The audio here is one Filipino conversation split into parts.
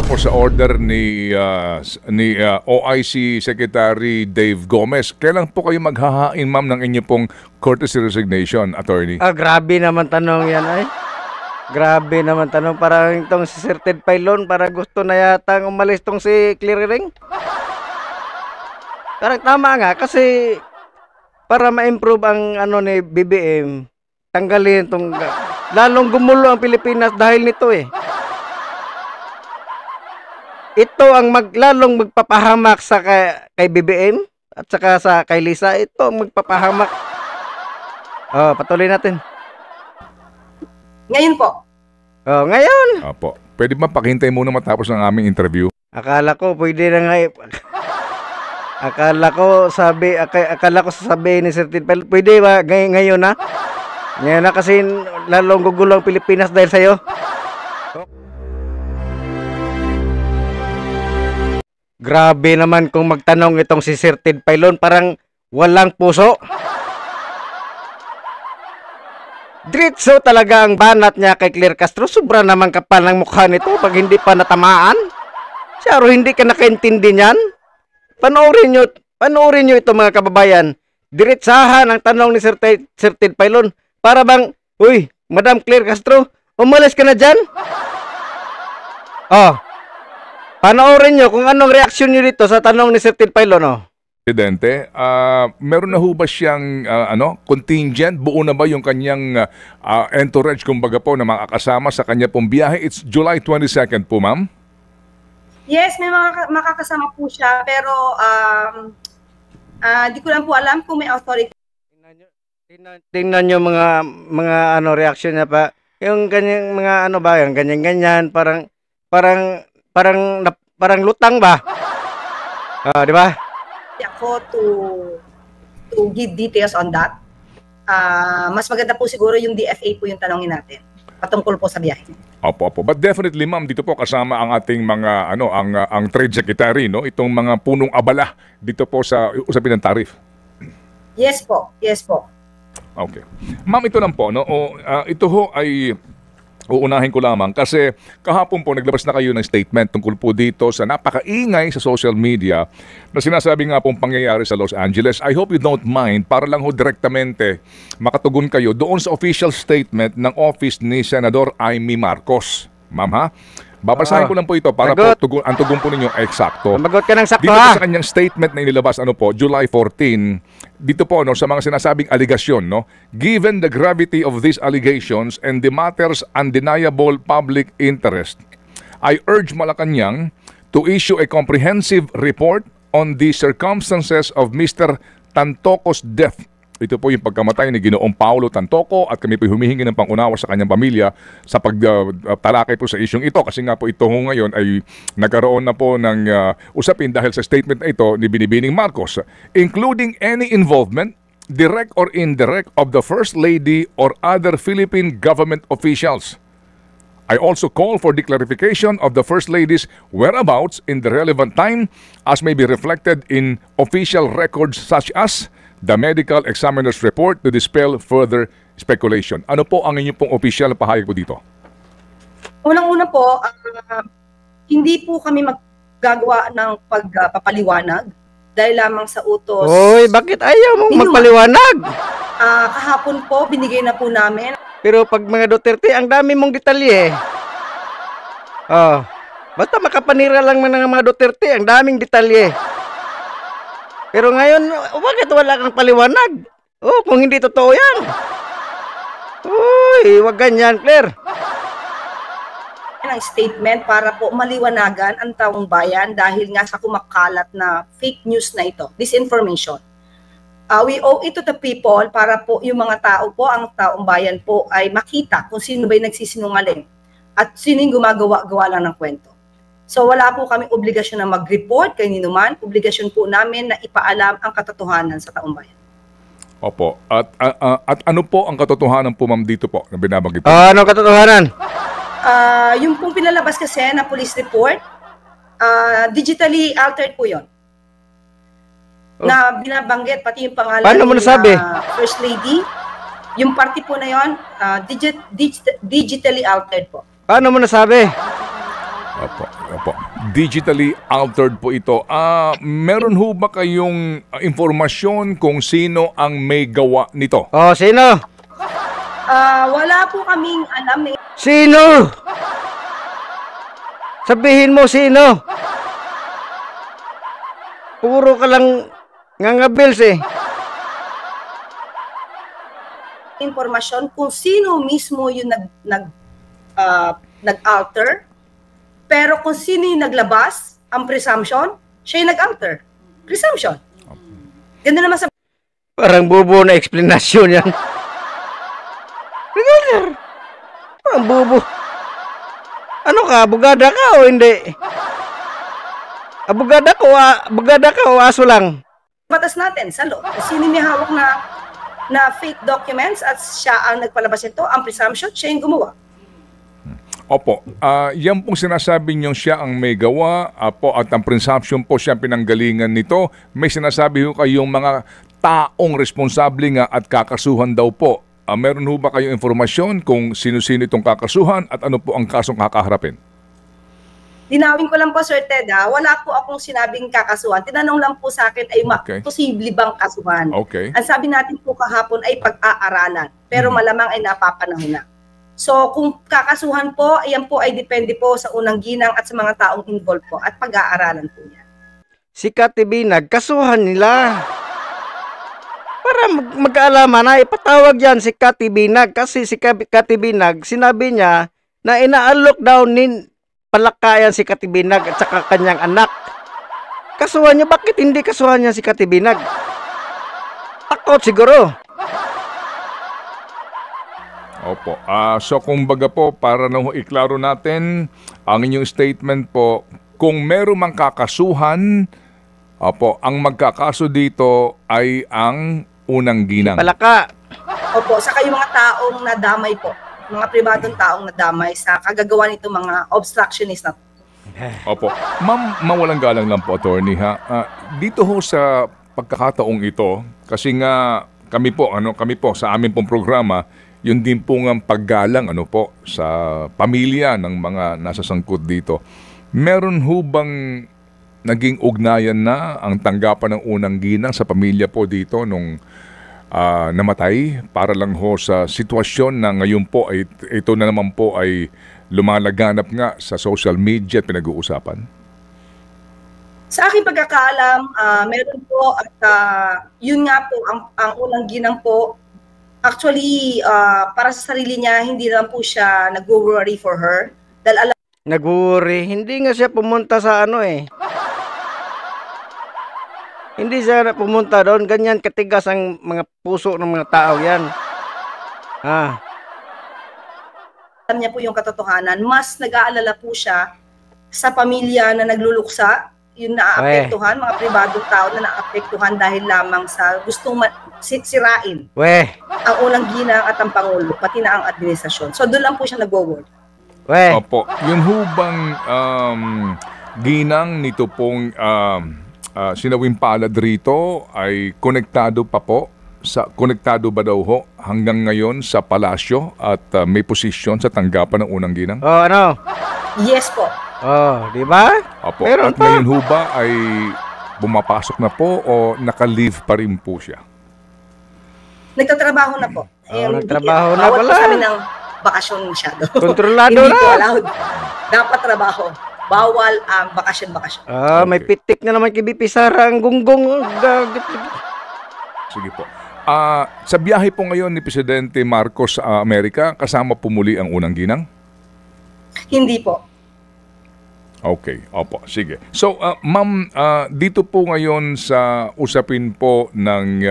po sa order ni OIC Secretary Dave Gomez. Kailan po kayo maghahain, ma'am, ng inyo pong courtesy resignation, attorney? Grabe naman tanong yan ay. Grabe naman tanong. Parang itong si Sir Ted Pailon, para gusto na yata umalis tong si Clearing. Parang tama nga kasi para ma-improve ang ano ni BBM, tanggalin itong lalong gumulo ang Pilipinas dahil nito eh. Ito ang lalong magpapahamak sa kay BBM at saka sa kay Lisa. Ito ang magpapahamak. Patuloy natin. Ngayon po. Ngayon. Opo. Pwede ba pakihintay muna matapos ng aming interview? Akala ko pwede na nga. Akala ko sasabihin ni Sir Ted Pailon, pwede ba ngayon na? Ngayon na kasi lalong gugulo ang Pilipinas dahil sa'yo. Grabe naman kung magtanong itong si Sir Ted Pailon, parang walang puso. Diretso talaga ang banat niya kay Claire Castro. Sobra naman kapal ng mukha nito pag hindi pa natamaan. Siyaro, hindi ka nakaintindi niyan. Panoorin nyo ito mga kababayan. Diretsahan ang tanong ni Sir Ted Pailon. Para bang, uy, Madam Claire Castro, umalis ka na dyan? Panoorin nyo kung anong reaksyon nyo dito sa tanong ni Sir Ted Pailon. Presidente, meron na ho ba siyang contingent? Buo na ba yung kanyang entourage, kumbaga po, na makakasama sa kanya pong biyahe? It's July 22nd po, ma'am? Yes, may makakasama po siya, pero di ko lang po alam kung may authority. Tingnan nyo mga reaksyon niya pa. Yung kanyang mga yung ganyan-ganyan, parang lutang ba? Di ba? Ako to give details on that. Mas maganda po siguro yung DFA po yung tanongin natin patungkol po sa biyahe. Opo. But definitely, ma'am, dito po kasama ang ating mga ang trade secretary, no? Itong mga punong abala dito po sa usapin ng tarif. Yes po. Okay. Ma'am, ito lang po, no? Ito ho ay uunahin ko lamang kasi kahapon po naglabas na kayo ng statement tungkol po dito sa napakaingay sa social media na sinasabi nga pong pangyayari sa Los Angeles. I hope you don't mind para lang ho direktamente makatugon kayo doon sa official statement ng office ni Senador Amy Marcos. Ma'am, ha? Babasahin ko lang po ito para po ang tugon po ninyo eksakto. Magot ka ng sakto, dito po sa kanyang statement na inilabas July 14, dito po sa mga sinasabing aligasyon, given the gravity of these allegations and the matter's undeniable public interest, I urge Malacanang to issue a comprehensive report on the circumstances of Mr. Tantoco's death. Ito po yung pagkamatay ni Ginoong Paulo Tantoco at kami po humihingi ng pangunawa sa kanyang pamilya sa pagtalakay po sa isyong ito kasi nga po ito ngayon ay nagkaroon na po ng usapin dahil sa statement na ito ni Binibining Marcos, including any involvement, direct or indirect, of the First Lady or other Philippine government officials. I also call for the clarification of the First Lady's whereabouts in the relevant time as may be reflected in official records such as the medical examiner's report to dispel further speculation. Ano po ang inyong pong official na pahayag po dito? Unang-una po, hindi po kami maggagawa ng pagpapaliwanag dahil lamang sa utos. Hoy, bakit ayaw mong magpaliwanag? Kahapon po, binigay na po namin. Pero pag mga Duterte, ang dami mong detalye. Basta makapanira lang ng mga Duterte, ang daming detalye. Pero ngayon, bakit wala kang paliwanag? Kung hindi totoo yan. Uy, wag ganyan, Claire. Ang statement para po maliwanagan ang taong bayan dahil nga sa kumakalat na fake news na ito, disinformation. We owe it to the people para po yung mga tao po, ang taong bayan po ay makita kung sino ba yung nagsisinungaling at sino yung gumagawa-gawa lang ng kwento. So wala po kami obligasyon na mag-report kay ninuman. Obligasyon po namin na ipaalam ang katotohanan sa taong bayan. Opo. At ano po ang katotohanan po, ma'am, dito po na binabanggit po? Ano katotohanan? Yung pong pinalabas kasi na police report, digitally altered po yun. Na binabanggit pati yung pangalan nasabi? First Lady. Yung party po na yun, digitally altered po. Paano mo nasabi? Opo, opo. Digitally altered po ito. Meron ho ba kayong impormasyon kung sino ang may gawa nito? Oh, sino? Wala po kaming alam na Sino? Sabihin mo sino? Puro ka lang ngangabils eh. impormasyon kung sino mismo yung nag-alter. Pero kung sino yung naglabas, ang presumption, siya yung nag-alter. Presumption. Ganda naman sa Parang bubo na explanation yan. Regular. Parang bubo. Ano ka, abogada ka o hindi? Abogada ka o aso lang? batas natin, sa law. Kung sino may hawak na fake documents at siya ang nagpalabas nito, ang presumption, siya yung gumawa. Opo, yan pong sinasabi niyo siya ang may gawa po at ang presumption po siya ang pinanggalingan nito. May sinasabi ho kayong mga taong responsable nga at kakasuhan daw po. Meron ho ba kayong informasyon kung sino-sino itong kakasuhan at ano po ang kasong kakaharapin? Dinawin ko lang po, Sir Ted, wala po akong sinabing kakasuhan. Tinanong lang po sa akin ay Okay. posible bang kasuhan. Okay. Ang sabi natin po kahapon ay pag-aaralan, pero malamang ay napapanahon na. So kung kakasuhan po, ayan po ay depende po sa unang ginang at sa mga taong involved po at pag-aaralan po yan. Si Katibinag, kasuhan nila. Para magkaalaman na ipatawag yan si Katibinag kasi si Katibinag sinabi niya na inaalok daw palakayan si Katibinag at saka kanyang anak. Kasuhan niya, bakit hindi kasuhan niya si Katibinag? Takot siguro. Opo. So kumbaga po, para na ho iklaro natin ang inyong statement po, kung meron mang kakasuhan, opo, ang magkakaso dito ay ang unang ginang. Palaka. Opo, saka yung mga taong nadamay po, mga pribadong taong nadamay sa kagagawa nito mga obstructionist na. Opo. Ma'am, mawalang galang lang po, attorney ha. Dito ho sa pagkakataong ito, kasi nga kami po sa amin pong programa, yun din po ng paggalang sa pamilya ng mga nasasangkot dito. Meron ho bang naging ugnayan na ang tanggapan ng unang ginang sa pamilya po dito nung namatay para lang ho sa sitwasyon na ngayon po ay ito na naman po ay lumalaganap nga sa social media at pinag-uusapan? Sa aking pagkakaalam, meron po at yun nga po, ang unang ginang po, actually, para sa sarili niya, hindi lang po siya nag-worry for her. Dahil alam Naguri. Hindi nga siya pumunta sa Hindi siya pumunta doon. Ganyan katigas ang mga puso ng mga tao yan. niya po yung katotohanan, mas nag-aalala po siya sa pamilya na nagluluksa, yung naaapektuhan, mga pribadong tao na naaapektuhan dahil lamang sa gustong sirain Weh. ang unang ginang at ang Pangulo, pati na ang administrasyon. So doon lang po siya nag-worry. Weh. Opo. Yun ho bang ginang nito pong sinawing palad rito ay konektado pa po? Konektado ba daw ho hanggang ngayon sa palasyo at may posisyon sa tanggapan ng unang ginang? Oh, ano? Yes po. Oh, di ba? Opo. Meron At pa. ngayon ho ba ay bumapasok na po o naka-leave pa rin po siya? Nagtatrabaho na po. Nagtrabaho na bawal pala. po sa amin ng bakasyon masyado. Kontrolado Hindi na. po allowed. Dapat trabaho. Bawal ang bakasyon-bakasyon. May Okay. pitik na naman kay BP Sara ang gunggong. Sige po. Sa biyahe po ngayon ni Presidente Marcos sa Amerika, kasama po muli ang unang ginang? Hindi po. Okay, opo, sige. So, ma'am, dito po ngayon sa usapin po ng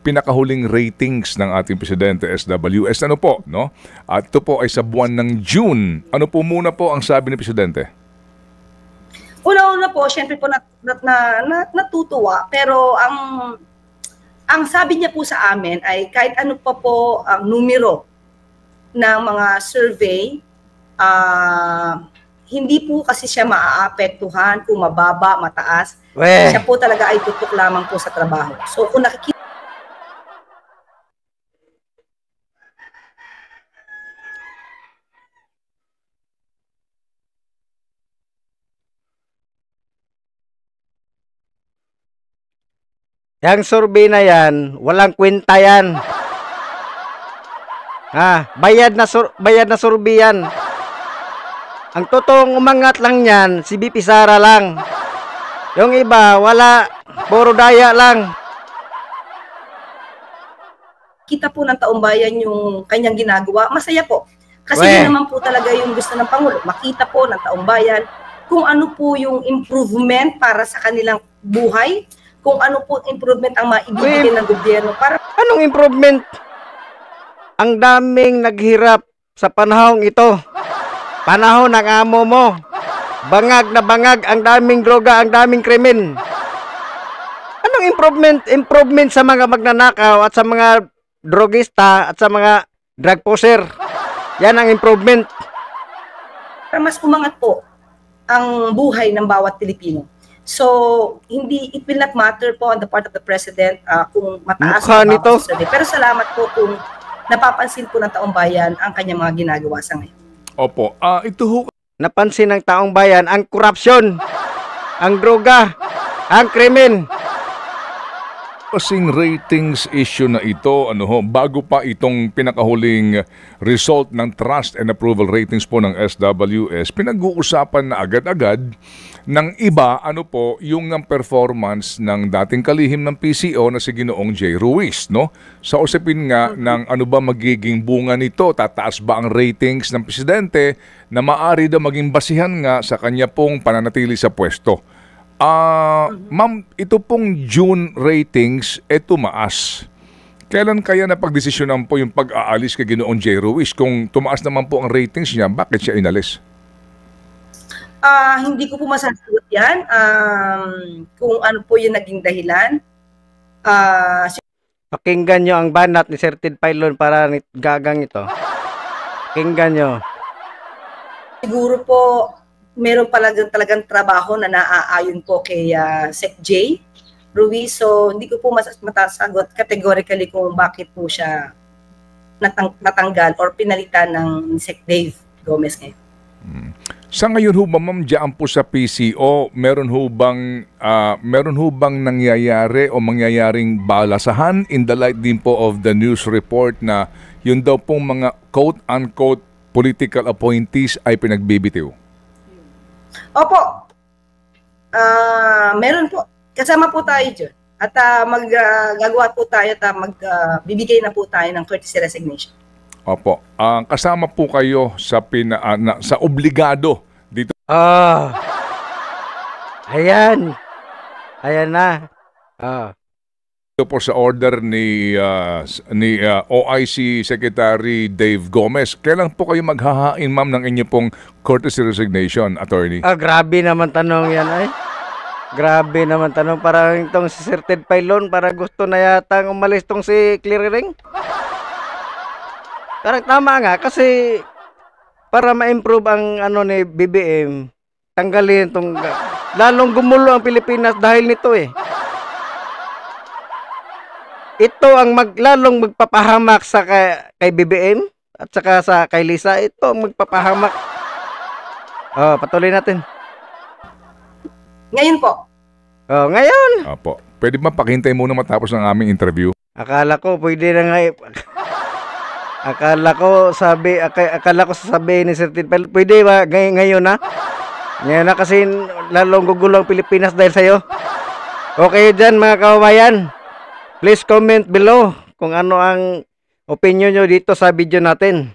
pinakahuling ratings ng ating Presidente SWS, ano po, no? At ito po ay sa buwan ng June. Ano po muna po ang sabi ni Presidente? Una-una po, syempre po natutuwa, pero ang sabi niya po sa amin ay kahit ano pa po ang numero ng mga survey, hindi po kasi siya maaapektuhan kung mababa, mataas. Weh. Siya po talaga ay tutok lamang po sa trabaho. So kung nakikita Yang survey na yan, walang kwenta yan. Bayad na survey yan. Ang totoong umangat lang yan, si BP Sara lang. Yung iba, wala. Puro daya lang. Kita po ng taong bayan yung kanyang ginagawa, masaya po. Kasi yun naman po talaga yung gusto ng Pangulo. Makita po ng taong bayan kung ano po yung improvement para sa kanilang buhay, kung ano po improvement ang maibibigay ng gobyerno. Anong improvement? Ang daming naghirap sa panahong ito. Panahon ng amo mo. Bangag na bangag, ang daming droga, ang daming krimen. Anong improvement? Improvement sa mga magnanakaw at sa mga drogista at sa mga drug pusher. Yan ang improvement. Para mas umangat po ang buhay ng bawat Pilipino. So, it will not matter po on the part of the President kung mataas o mababa sa survey. Pero salamat po kung napapansin po ng taong bayan ang kanyang mga ginagawa sa ngayon. Opo. Ito ho. Napansin ng taong bayan ang korupsyon, ang droga, ang krimen. Kasing ratings issue na ito, bago pa itong pinakahuling result ng trust and approval ratings po ng SWS, pinag-uusapan na agad-agad ng iba, yung performance ng dating kalihim ng PCO na si Ginoong J. Ruiz, no? Sa usapin nga ng ano ba magiging bunga nito, tataas ba ang ratings ng presidente na maaari daw maging basihan nga sa kanya pong pananatili sa pwesto. Ma'am, ito pong June ratings, tumaas. Kailan kaya napagdesisyonan po yung pag-aalis kay Ginoong J. Ruiz? Kung tumaas naman po ang ratings niya, bakit siya inalis? Hindi ko po masasagot yan. Kung ano po yung naging dahilan. Pakinggan nyo ang banat ni Sir Ted Pailon para gagang ito. Pakinggan nyo. Siguro po, meron talagang trabaho na naaayon po kay Sec J. Ruiz. So, hindi ko po matasagot categorically kung bakit po siya natanggal or pinalitan ng Sec Dave Gomez ngayon. Sa ngayon ho ba, ma'am, diyan po sa PCO, meron ho bang nangyayari o mangyayaring balasahan in the light din po of the news report na yun daw pong mga quote-unquote political appointees ay pinagbibitiw? Opo. Meron po. Kasama po tayo dyan. At maggagawa po tayo at magbibigay na po tayo ng courtesy resignation. Opo. Kasama po kayo sa sa obligado dito. Ayan. Ayan na. Ito po sa order ni OIC Secretary Dave Gomez. Kailan po kayo maghahain, ma'am, ng inyo pong courtesy resignation, attorney? Grabe naman tanong yan ay. Grabe naman tanong. Parang itong si Sir Ted Pailon, para gusto na yatang umalis tong si Clearing. Parang tama nga kasi para ma-improve ang ni BBM, tanggalin itong lalong gumulo ang Pilipinas dahil nito eh. Ito ang lalong magpapahamak sa kay BBM at saka sa kay Lisa. Ito ang magpapahamak. Patuloy natin. Ngayon po. Ngayon. Opo. Pwede ba pakihintay muna matapos ng aming interview? Akala ko pwede na nga. Akala ko sasabihin ni Sir Ted Pailon, pwede ba ngayon na? Ngayon na kasi lalong gugulo ang Pilipinas dahil sa'yo. Okay dyan mga kababayan. Please comment below kung ano ang opinion nyo dito sa video natin.